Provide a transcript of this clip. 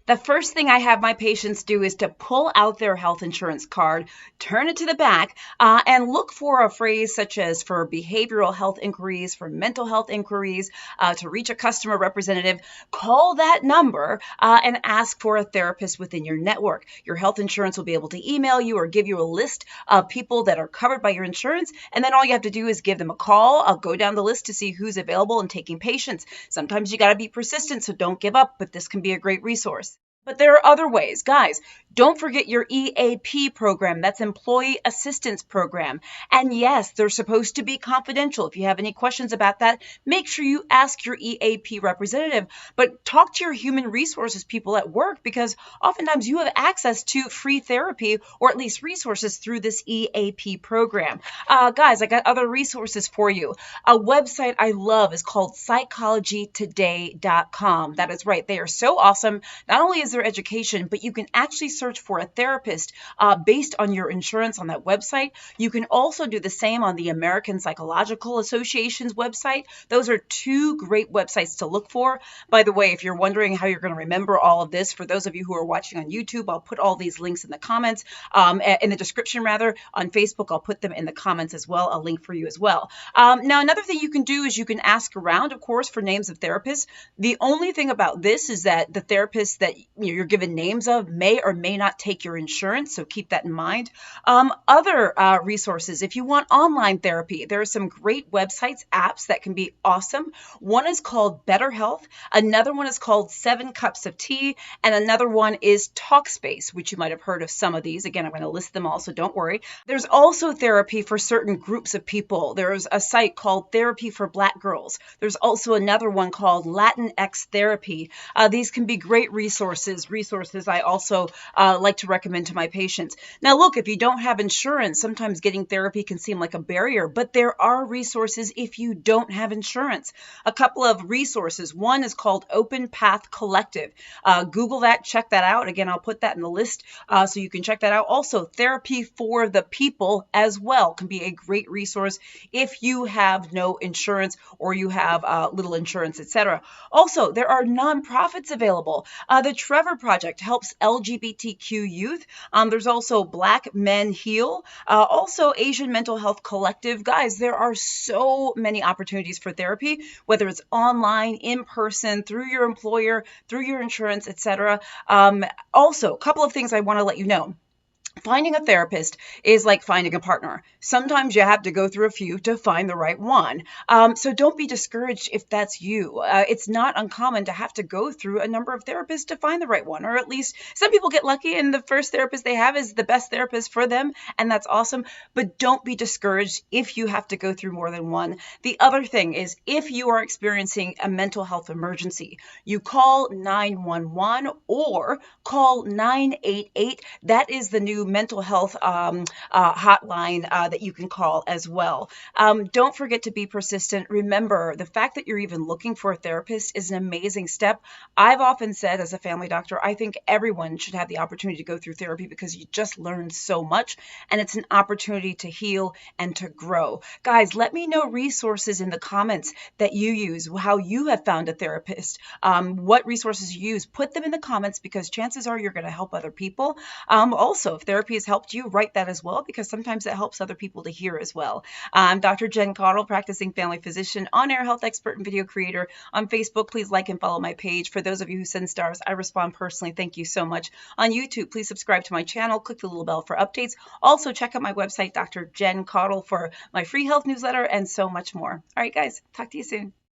The first thing I have my patients do is to pull out their health insurance card, turn it to the back, and look for a phrase such as for behavioral health inquiries, for mental health inquiries, to reach a customer representative. Call that number and ask for a therapist within your network. Your health insurance will be able to email you or give you a list of people that are covered by your insurance, and then all you have to do is give them a call. I'll go down the list to see who's available and taking patients. Sometimes you got to be persistent, so don't give up, but this can be a great resource. But there are other ways. Guys, don't forget your EAP program. That's Employee Assistance Program. And yes, they're supposed to be confidential. If you have any questions about that, make sure you ask your EAP representative. But talk to your human resources people at work, because oftentimes you have access to free therapy or at least resources through this EAP program. Guys, I got other resources for you. A website I love is called psychologytoday.com. That is right. They are so awesome. Not only is their education, but you can actually search for a therapist based on your insurance on that website. You can also do the same on the American Psychological Association's website. Those are two great websites to look for. By the way, if you're wondering how you're going to remember all of this, for those of you who are watching on YouTube, I'll put all these links in the comments, in the description rather. On Facebook, I'll put them in the comments as well, a link for you as well. Now, another thing you can do is you can ask around, of course, for names of therapists. The only thing about this is that the therapists that you're given names of may or may not take your insurance, so keep that in mind. Other resources, if you want online therapy, there are some great websites, apps that can be awesome. One is called Better Health, another one is called 7 Cups of Tea, and another one is Talkspace, which you might have heard of some of these. Again, I'm going to list them all, so don't worry. There's also therapy for certain groups of people. There's a site called Therapy for Black Girls. There's also another one called Latinx Therapy. These can be great resources I also like to recommend to my patients. Now, look, if you don't have insurance, sometimes getting therapy can seem like a barrier, but there are resources if you don't have insurance. A couple of resources. One is called Open Path Collective. Google that, check that out. Again, I'll put that in the list so you can check that out. Also, Therapy for the People as well can be a great resource if you have no insurance or you have little insurance, etc. Also, there are nonprofits available. The Trevor Project helps LGBTQ youth. There's also Black Men Heal, also Asian Mental Health Collective. Guys, there are so many opportunities for therapy, whether it's online, in person, through your employer, through your insurance, etc. Also, a couple of things I want to let you know. Finding a therapist is like finding a partner. Sometimes you have to go through a few to find the right one. So don't be discouraged if that's you. It's not uncommon to have to go through a number of therapists to find the right one, or at least some people get lucky and the first therapist they have is the best therapist for them, and that's awesome. But don't be discouraged if you have to go through more than one. The other thing is, if you are experiencing a mental health emergency, you call 911 or call 988. That is the new mental health hotline that you can call as well. Don't forget to be persistent. Remember, the fact that you're even looking for a therapist is an amazing step. I've often said, as a family doctor, I think everyone should have the opportunity to go through therapy because you just learn so much, and it's an opportunity to heal and to grow. Guys, let me know resources in the comments that you use, how you have found a therapist, what resources you use. Put them in the comments because chances are you're going to help other people. Also, if therapy has helped you, write that as well, because sometimes it helps other people to hear as well. I'm Dr. Jen Cottle, practicing family physician, on-air health expert, and video creator. On Facebook, please like and follow my page. For those of you who send stars, I respond personally. Thank you so much. On YouTube, please subscribe to my channel. Click the little bell for updates. Also, check out my website, Dr. Jen Cottle, for my free health newsletter and so much more. All right, guys, talk to you soon.